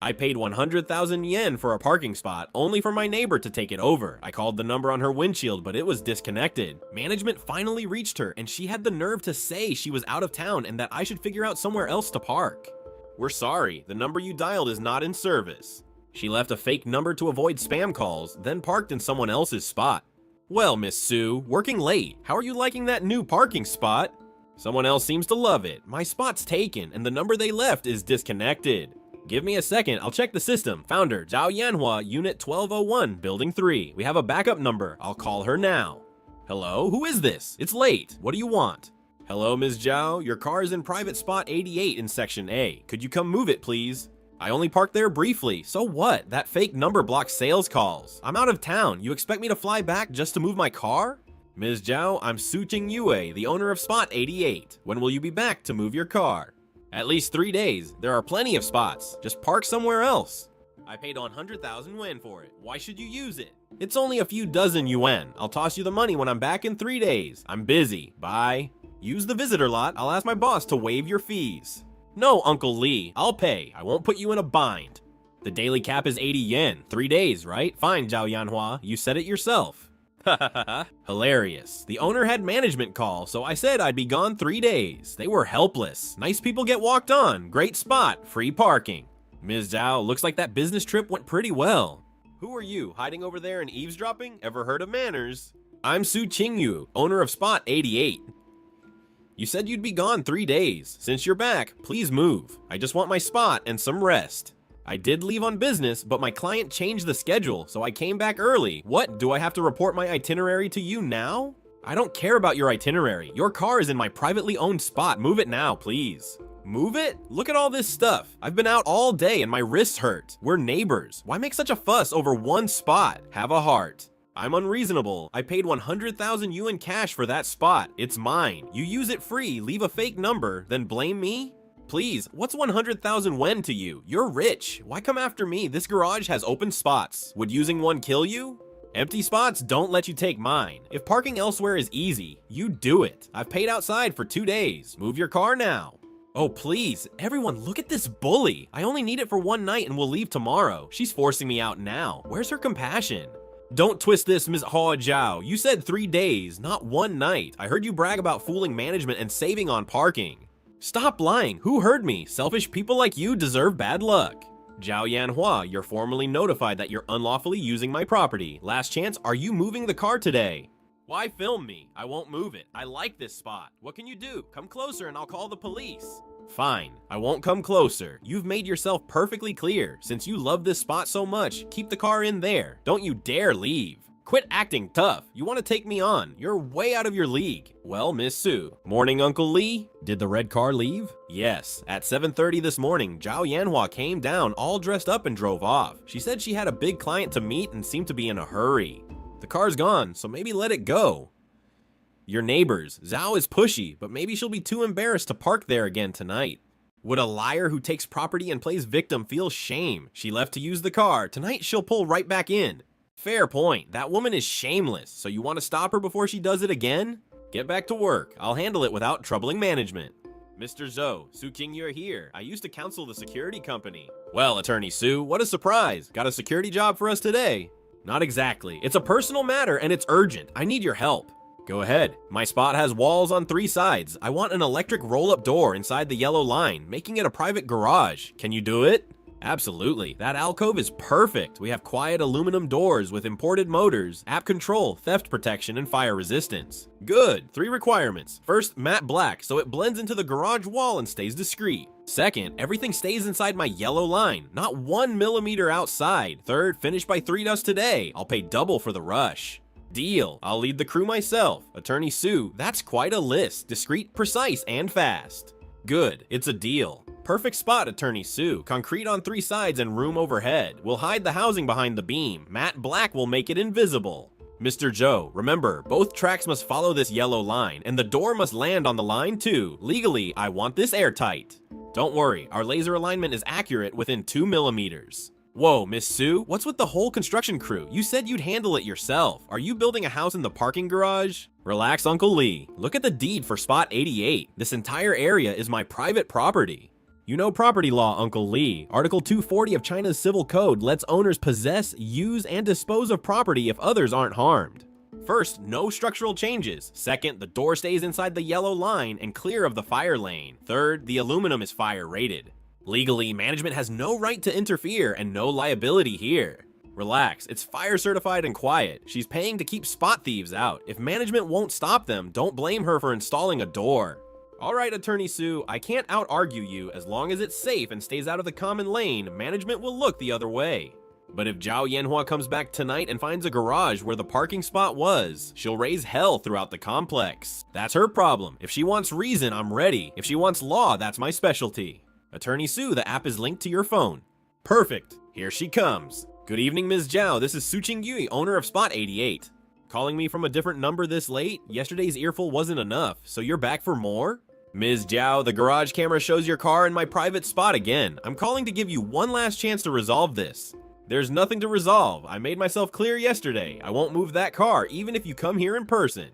I paid 100,000 yen for a parking spot, only for my neighbor to take it over. I called the number on her windshield, but it was disconnected. Management finally reached her, and she had the nerve to say she was out of town and that I should figure out somewhere else to park. We're sorry, the number you dialed is not in service. She left a fake number to avoid spam calls, then parked in someone else's spot. Well, Miss Sue, working late. How are you liking that new parking spot? Someone else seems to love it. My spot's taken, and the number they left is disconnected. Give me a second, I'll check the system. Founder, Zhao Yanhua, Unit 1201, Building 3. We have a backup number. I'll call her now. Hello, who is this? It's late. What do you want? Hello, Ms. Zhao. Your car is in private spot 88 in Section A. Could you come move it, please? I only parked there briefly. So what? That fake number blocks sales calls. I'm out of town. You expect me to fly back just to move my car? Ms. Zhao, I'm Su Ching Yue, the owner of spot 88. When will you be back to move your car? At least 3 days. There are plenty of spots. Just park somewhere else. I paid 100,000 yuan for it. Why should you use it? It's only a few dozen yuan. I'll toss you the money when I'm back in 3 days. I'm busy. Bye. Use the visitor lot. I'll ask my boss to waive your fees. No, Uncle Lee. I'll pay. I won't put you in a bind. The daily cap is 80 yen. 3 days, right? Fine, Zhao Yanhua. You said it yourself. Hilarious. The owner had management call, so I said I'd be gone 3 days. They were helpless. Nice people get walked on. Great spot. Free parking. Ms. Zhao, looks like that business trip went pretty well. Who are you, hiding over there and eavesdropping? Ever heard of manners? I'm Su Qingyu, owner of Spot 88. You said you'd be gone 3 days. Since you're back, please move. I just want my spot and some rest. I did leave on business, but my client changed the schedule, so I came back early. What, do I have to report my itinerary to you now? I don't care about your itinerary. Your car is in my privately owned spot. Move it now, please. Move it? Look at all this stuff. I've been out all day and my wrists hurt. We're neighbors. Why make such a fuss over one spot? Have a heart. I'm unreasonable. I paid 100,000 yuan cash for that spot. It's mine. You use it free, leave a fake number, then blame me? Please, what's 100,000 yen to you? You're rich. Why come after me? This garage has open spots. Would using one kill you? Empty spots don't let you take mine. If parking elsewhere is easy, you do it. I've paid outside for 2 days. Move your car now. Oh, please. Everyone, look at this bully. I only need it for 1 night and we'll leave tomorrow. She's forcing me out now. Where's her compassion? Don't twist this, Ms. Hao Jiao. You said 3 days, not 1 night. I heard you brag about fooling management and saving on parking. Stop lying. Who heard me? Selfish people like you deserve bad luck. Zhao Yanhua, you're formally notified that you're unlawfully using my property. Last chance, are you moving the car today? Why film me? I won't move it. I like this spot. What can you do? Come closer and I'll call the police. Fine, I won't come closer. You've made yourself perfectly clear. Since you love this spot so much, keep the car in there. Don't you dare leave. Quit acting tough. You want to take me on. You're way out of your league. Well, Miss Sue. Morning, Uncle Lee. Did the red car leave? Yes. At 7:30 this morning, Zhao Yanhua came down all dressed up and drove off. She said she had a big client to meet and seemed to be in a hurry. The car's gone, so maybe let it go. Your neighbors. Zhao is pushy, but maybe she'll be too embarrassed to park there again tonight. Would a liar who takes property and plays victim feel shame? She left to use the car. Tonight she'll pull right back in. Fair point. That woman is shameless, so you want to stop her before she does it again? Get back to work. I'll handle it without troubling management. Mr. Zhou, Su King, you're here. I used to counsel the security company. Well, Attorney Sue, what a surprise. Got a security job for us today? Not exactly. It's a personal matter and it's urgent. I need your help. Go ahead. My spot has walls on 3 sides. I want an electric roll-up door inside the yellow line, making it a private garage. Can you do it? Absolutely. That alcove is perfect. We have quiet aluminum doors with imported motors, app control, theft protection, and fire resistance. Good. 3 requirements. First, matte black, so it blends into the garage wall and stays discreet. Second, everything stays inside my yellow line, not 1 millimeter outside. Third, finish by 3 dust today. I'll pay double for the rush. Deal. I'll lead the crew myself. Attorney Sue, that's quite a list. Discreet, precise, and fast. Good. It's a deal. Perfect spot, Attorney Sue. Concrete on 3 sides and room overhead. We'll hide the housing behind the beam. Matte black will make it invisible. Mr. Zhou, remember, both tracks must follow this yellow line, and the door must land on the line too. Legally, I want this airtight. Don't worry, our laser alignment is accurate within 2 millimeters. Whoa, Miss Sue, what's with the whole construction crew? You said you'd handle it yourself. Are you building a house in the parking garage? Relax, Uncle Lee. Look at the deed for spot 88. This entire area is my private property. You know property law, Uncle Lee. Article 240 of China's Civil Code lets owners possess, use, and dispose of property if others aren't harmed. First, no structural changes. Second, the door stays inside the yellow line and clear of the fire lane. Third, the aluminum is fire rated. Legally, management has no right to interfere and no liability here. Relax, it's fire certified and quiet. She's paying to keep spot thieves out. If management won't stop them, don't blame her for installing a door. Alright, Attorney Sue, I can't out-argue you. As long as it's safe and stays out of the common lane, management will look the other way. But if Zhao Yanhua comes back tonight and finds a garage where the parking spot was, she'll raise hell throughout the complex. That's her problem. If she wants reason, I'm ready. If she wants law, that's my specialty. Attorney Sue, the app is linked to your phone. Perfect. Here she comes. Good evening, Ms. Zhao. This is Suqing Yui, owner of Spot 88. Calling me from a different number this late? Yesterday's earful wasn't enough, so you're back for more? Ms. Zhao, the garage camera shows your car in my private spot again. I'm calling to give you one last chance to resolve this. There's nothing to resolve. I made myself clear yesterday. I won't move that car, even if you come here in person.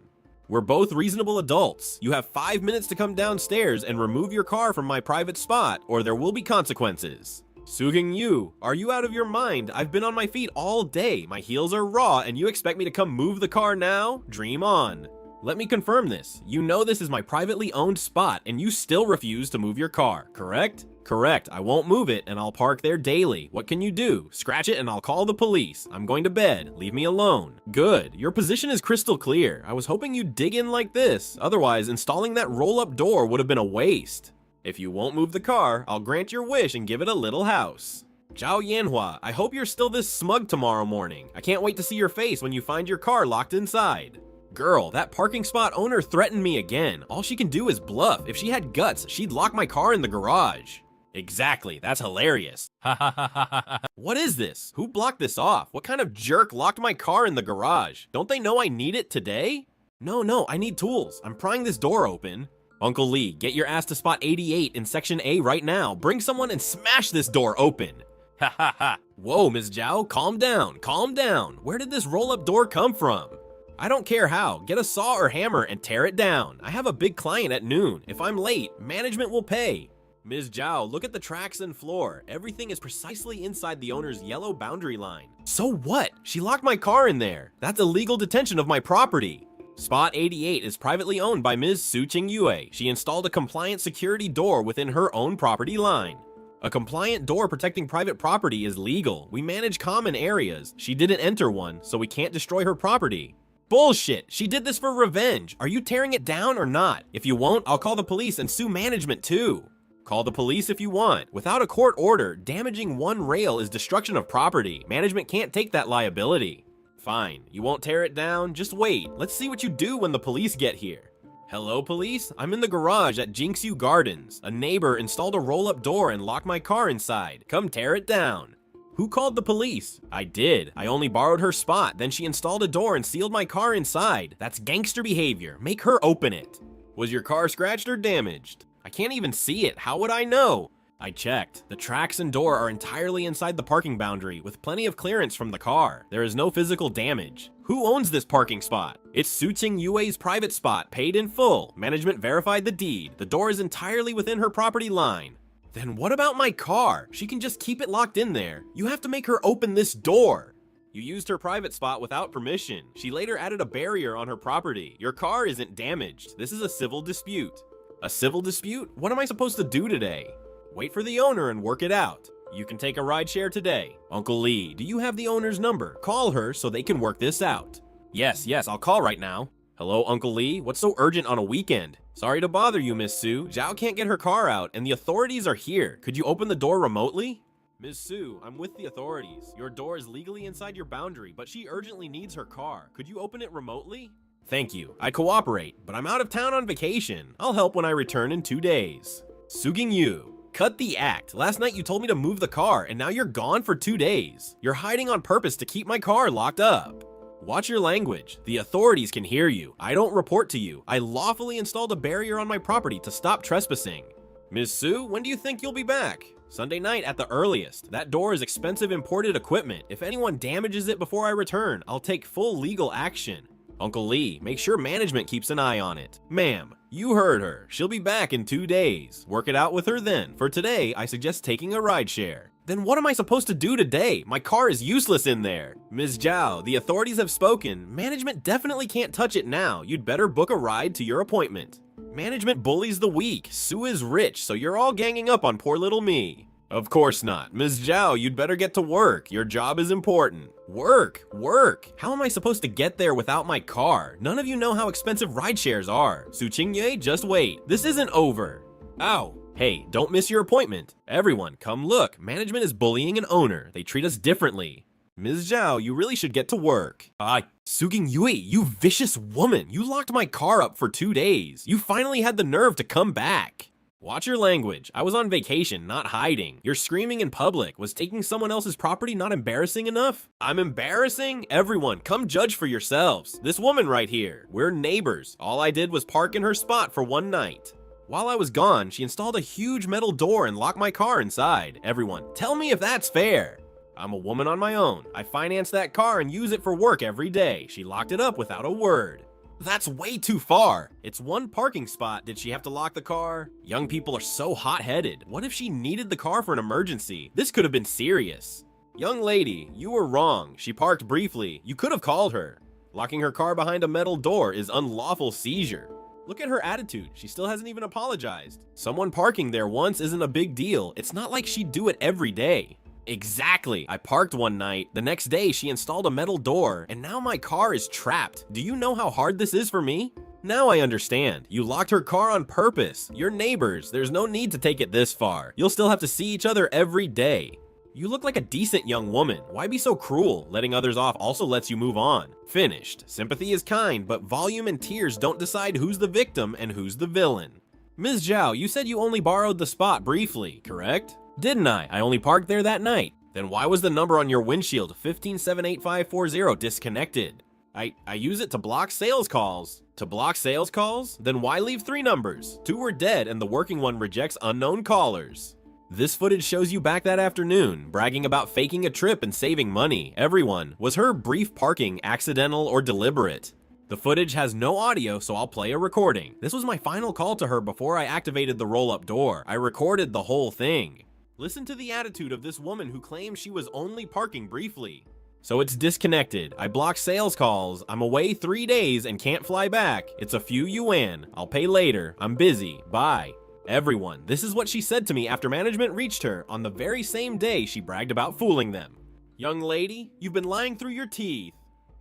We're both reasonable adults. You have 5 minutes to come downstairs and remove your car from my private spot, or there will be consequences. Suqing Yu, are you out of your mind? I've been on my feet all day. My heels are raw, and you expect me to come move the car now? Dream on. Let me confirm this. You know this is my privately owned spot, and you still refuse to move your car, correct? Correct. I won't move it, and I'll park there daily. What can you do? Scratch it, and I'll call the police. I'm going to bed. Leave me alone. Good. Your position is crystal clear. I was hoping you'd dig in like this. Otherwise, installing that roll-up door would have been a waste. If you won't move the car, I'll grant your wish and give it a little house. Zhao Yanhua, I hope you're still this smug tomorrow morning. I can't wait to see your face when you find your car locked inside. Girl, that parking spot owner threatened me again. All she can do is bluff. If she had guts, she'd lock my car in the garage. Exactly, that's hilarious. Ha ha ha ha ha. What is this? Who blocked this off? What kind of jerk locked my car in the garage? Don't they know I need it today? No, I need tools. I'm prying this door open. Uncle Lee, get your ass to spot 88 in section A right now. Bring someone and smash this door open. Ha ha ha. Whoa, Ms. Zhao, calm down, calm down. Where did this roll-up door come from? I don't care how. Get a saw or hammer and tear it down. I have a big client at noon. If I'm late, management will pay. Ms. Zhao, look at the tracks and floor. Everything is precisely inside the owner's yellow boundary line. So what? She locked my car in there. That's illegal detention of my property. Spot 88 is privately owned by Ms. Suqing Yue. She installed a compliant security door within her own property line. A compliant door protecting private property is legal. We manage common areas. She didn't enter one, so we can't destroy her property. Bullshit! She did this for revenge! Are you tearing it down or not? If you won't, I'll call the police and sue management too. Call the police if you want. Without a court order, damaging one rail is destruction of property. Management can't take that liability. Fine, you won't tear it down? Just wait. Let's see what you do when the police get here. Hello, police? I'm in the garage at Jinxu Gardens. A neighbor installed a roll-up door and locked my car inside. Come tear it down. Who called the police? I did. I only borrowed her spot, then she installed a door and sealed my car inside. That's gangster behavior. Make her open it. Was your car scratched or damaged? I can't even see it. How would I know? I checked. The tracks and door are entirely inside the parking boundary with plenty of clearance from the car. There is no physical damage. Who owns this parking spot? It's Suqing Yue's private spot, paid in full. Management verified the deed. The door is entirely within her property line. Then what about my car? She can just keep it locked in there. You have to make her open this door. You used her private spot without permission. She later added a barrier on her property. Your car isn't damaged. This is a civil dispute. A civil dispute? What am I supposed to do today? Wait for the owner and work it out. You can take a rideshare today. Uncle Lee, do you have the owner's number? Call her so they can work this out. Yes, I'll call right now. Hello, Uncle Lee. What's so urgent on a weekend? Sorry to bother you, Miss Sue. Zhao can't get her car out, and the authorities are here. Could you open the door remotely? Miss Sue, I'm with the authorities. Your door is legally inside your boundary, but she urgently needs her car. Could you open it remotely? Thank you. I cooperate, but I'm out of town on vacation. I'll help when I return in 2 days. Suqing Yu, cut the act. Last night you told me to move the car, and now you're gone for 2 days. You're hiding on purpose to keep my car locked up. Watch your language. The authorities can hear you. I don't report to you. I lawfully installed a barrier on my property to stop trespassing. Ms. Sue, when do you think you'll be back? Sunday night at the earliest. That door is expensive imported equipment. If anyone damages it before I return, I'll take full legal action. Uncle Lee, make sure management keeps an eye on it. Ma'am, you heard her. She'll be back in 2 days. Work it out with her then. For today, I suggest taking a rideshare. Then what am I supposed to do today? My car is useless in there. Ms. Zhao, the authorities have spoken. Management definitely can't touch it now. You'd better book a ride to your appointment. Management bullies the weak. Sue is rich, so you're all ganging up on poor little me. Of course not. Ms. Zhao, you'd better get to work. Your job is important. Work. How am I supposed to get there without my car? None of you know how expensive rideshares are. Su Qingye, just wait. This isn't over. Ow. Hey, don't miss your appointment. Everyone, come look. Management is bullying an owner. They treat us differently. Ms. Zhao, you really should get to work. Su Qingye, you vicious woman. You locked my car up for 2 days. You finally had the nerve to come back. Watch your language. I was on vacation, not hiding. You're screaming in public. Was taking someone else's property not embarrassing enough? I'm embarrassing? Everyone, come judge for yourselves. This woman right here. We're neighbors. All I did was park in her spot for 1 night. While I was gone, she installed a huge metal door and locked my car inside. Everyone, tell me if that's fair. I'm a woman on my own. I finance that car and use it for work every day. She locked it up without a word. That's way too far. It's 1 parking spot. Did she have to lock the car? Young people are so hot-headed. What if she needed the car for an emergency? This could have been serious. Young lady, you were wrong. She parked briefly. You could have called her. Locking her car behind a metal door is unlawful seizure. Look at her attitude. She still hasn't even apologized. Someone parking there once isn't a big deal. It's not like she'd do it every day. Exactly. I parked 1 night. The next day, she installed a metal door, and now my car is trapped. Do you know how hard this is for me? Now I understand. You locked her car on purpose. You're neighbors. There's no need to take it this far. You'll still have to see each other every day. You look like a decent young woman. Why be so cruel? Letting others off also lets you move on. Finished. Sympathy is kind, but volume and tears don't decide who's the victim and who's the villain. Ms. Zhao, you said you only borrowed the spot briefly, correct? Didn't I? I only parked there that night. Then why was the number on your windshield 1578540 disconnected? I use it to block sales calls. To block sales calls? Then why leave 3 numbers? 2 were dead and the working one rejects unknown callers. This footage shows you back that afternoon, bragging about faking a trip and saving money. Everyone, was her brief parking accidental or deliberate? The footage has no audio, so I'll play a recording. This was my final call to her before I activated the roll-up door. I recorded the whole thing. Listen to the attitude of this woman who claims she was only parking briefly. So it's disconnected. I block sales calls. I'm away 3 days and can't fly back. It's a few yuan. I'll pay later. I'm busy. Bye. Everyone, this is what she said to me after management reached her on the very same day she bragged about fooling them. Young lady, you've been lying through your teeth.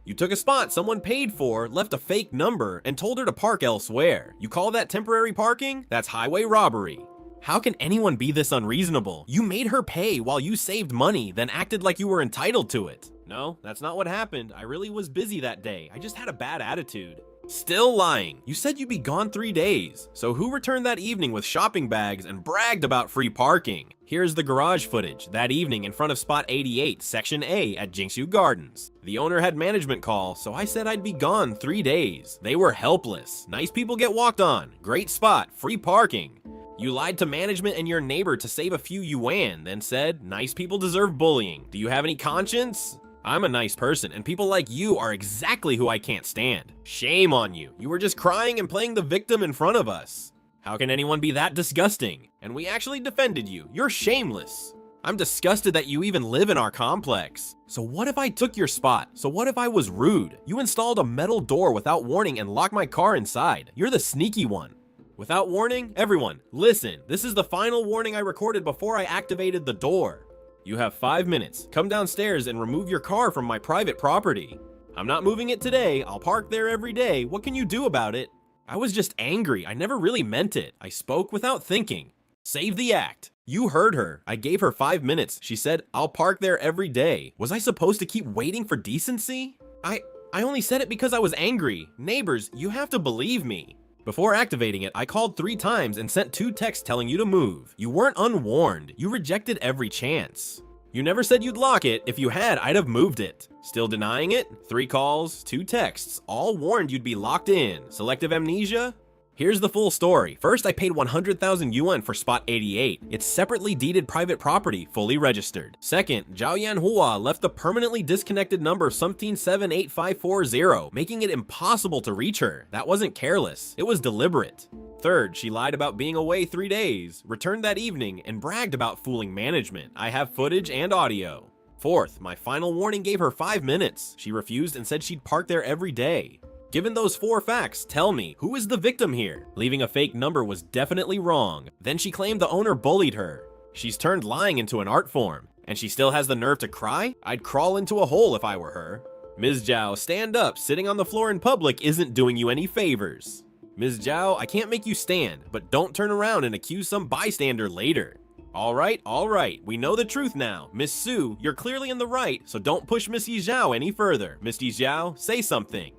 You took a spot someone paid for, left a fake number, and told her to park elsewhere. You call that temporary parking? That's highway robbery. How can anyone be this unreasonable? You made her pay while you saved money, then acted like you were entitled to it. No, that's not what happened. I really was busy that day. I just had a bad attitude. Still lying. You said you'd be gone 3 days. So who returned that evening with shopping bags and bragged about free parking? Here's the garage footage, that evening in front of spot 88, section A at Jingxiu Gardens. The owner had management call, so I said I'd be gone 3 days. They were helpless. Nice people get walked on. Great spot, free parking. You lied to management and your neighbor to save a few yuan, then said, nice people deserve bullying. Do you have any conscience? I'm a nice person, and people like you are exactly who I can't stand. Shame on you. You were just crying and playing the victim in front of us. How can anyone be that disgusting? And we actually defended you. You're shameless. I'm disgusted that you even live in our complex. So what if I took your spot? So what if I was rude? You installed a metal door without warning and locked my car inside. You're the sneaky one. Without warning, everyone, listen. This is the final warning I recorded before I activated the door. You have 5 minutes. Come downstairs and remove your car from my private property. I'm not moving it today. I'll park there every day. What can you do about it? I was just angry. I never really meant it. I spoke without thinking. Save the act. You heard her. I gave her 5 minutes. She said, I'll park there every day. Was I supposed to keep waiting for decency? I only said it because I was angry. Neighbors, you have to believe me. Before activating it, I called 3 times and sent 2 texts telling you to move. You weren't unwarned. You rejected every chance. You never said you'd lock it. If you had, I'd have moved it. Still denying it? 3 calls, 2 texts, all warned you'd be locked in. Selective amnesia? Here's the full story. First, I paid 100,000 yuan for spot 88. It's separately deeded private property, fully registered. Second, Zhao Yanhua left a permanently disconnected number something 78540, making it impossible to reach her. That wasn't careless, it was deliberate. Third, she lied about being away 3 days, returned that evening, and bragged about fooling management. I have footage and audio. Fourth, my final warning gave her 5 minutes. She refused and said she'd park there every day. Given those 4 facts, tell me, who is the victim here? Leaving a fake number was definitely wrong. Then she claimed the owner bullied her. She's turned lying into an art form. And she still has the nerve to cry? I'd crawl into a hole if I were her. Ms. Zhao, stand up. Sitting on the floor in public isn't doing you any favors. Ms. Zhao, I can't make you stand, but don't turn around and accuse some bystander later. All right, we know the truth now. Miss Su, you're clearly in the right, so don't push Missy Zhao any further. Missy Zhao, say something.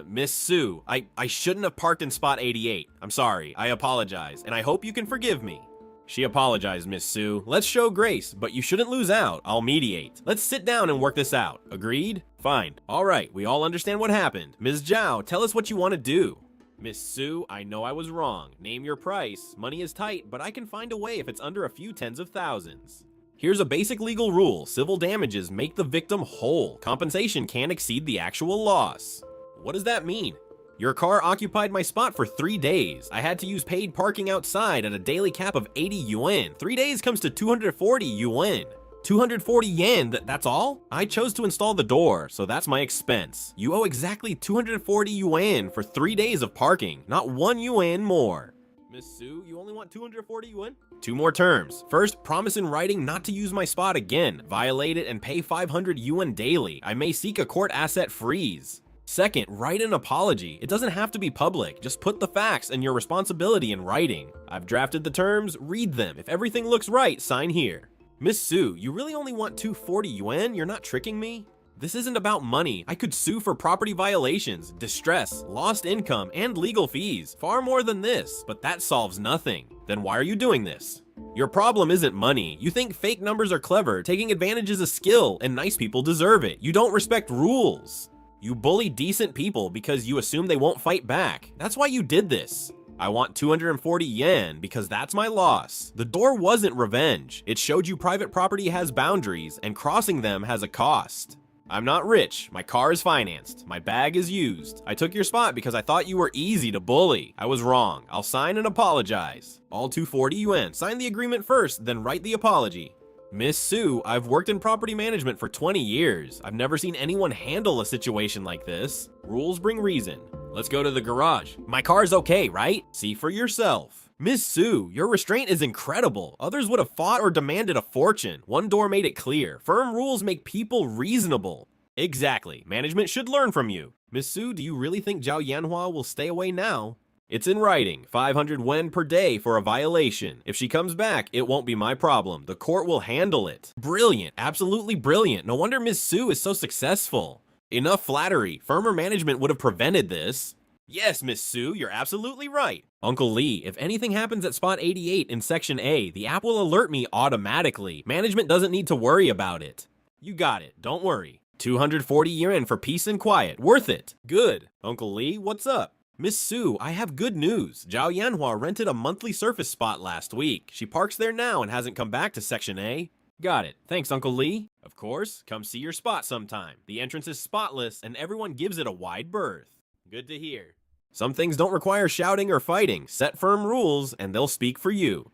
Miss Su, I shouldn't have parked in spot 88. I'm sorry, I apologize, and I hope you can forgive me. She apologized, Miss Su. Let's show grace, but you shouldn't lose out. I'll mediate. Let's sit down and work this out. Agreed? Fine. All right, we all understand what happened. Ms. Zhao, tell us what you want to do. Miss Su, I know I was wrong. Name your price. Money is tight, but I can find a way if it's under a few tens of thousands. Here's a basic legal rule. Civil damages make the victim whole. Compensation can't exceed the actual loss. What does that mean? Your car occupied my spot for 3 days. I had to use paid parking outside at a daily cap of 80 yuan. 3 days comes to 240 yuan. 240 yen, that's all? I chose to install the door, so that's my expense. You owe exactly 240 yuan for 3 days of parking, not 1 yuan more. Miss Su, you only want 240 yuan? 2 more terms. First, promise in writing not to use my spot again. Violate it and pay 500 yuan daily. I may seek a court asset freeze. Second, write an apology. It doesn't have to be public. Just put the facts and your responsibility in writing. I've drafted the terms, read them. If everything looks right, sign here. Miss Su, you really only want 240 yuan? You're not tricking me? This isn't about money. I could sue for property violations, distress, lost income, and legal fees. Far more than this, but that solves nothing. Then why are you doing this? Your problem isn't money. You think fake numbers are clever, taking advantage is a skill, and nice people deserve it. You don't respect rules. You bully decent people because you assume they won't fight back. That's why you did this. I want 240 yen because that's my loss. The door wasn't revenge. It showed you private property has boundaries and crossing them has a cost. I'm not rich. My car is financed. My bag is used. I took your spot because I thought you were easy to bully. I was wrong. I'll sign and apologize. All 240 yuan. Sign the agreement first, then write the apology. Miss Su, I've worked in property management for 20 years. I've never seen anyone handle a situation like this. Rules bring reason. Let's go to the garage. My car's okay, right? See for yourself. Miss Su, your restraint is incredible. Others would have fought or demanded a fortune. One door made it clear. Firm rules make people reasonable. Exactly. Management should learn from you. Miss Su, do you really think Zhao Yanhua will stay away now? It's in writing, 500 yen per day for a violation. If she comes back, it won't be my problem. The court will handle it. Brilliant, absolutely brilliant. No wonder Miss Su is so successful. Enough flattery. Firmer management would have prevented this. Yes, Miss Su, you're absolutely right. Uncle Lee, if anything happens at spot 88 in section A, the app will alert me automatically. Management doesn't need to worry about it. You got it, don't worry. 240 yuan for peace and quiet. Worth it. Good. Uncle Lee, what's up? Miss Su, I have good news. Zhao Yanhua rented a monthly surface spot last week. She parks there now and hasn't come back to Section A. Got it. Thanks, Uncle Lee. Of course, come see your spot sometime. The entrance is spotless and everyone gives it a wide berth. Good to hear. Some things don't require shouting or fighting. Set firm rules and they'll speak for you.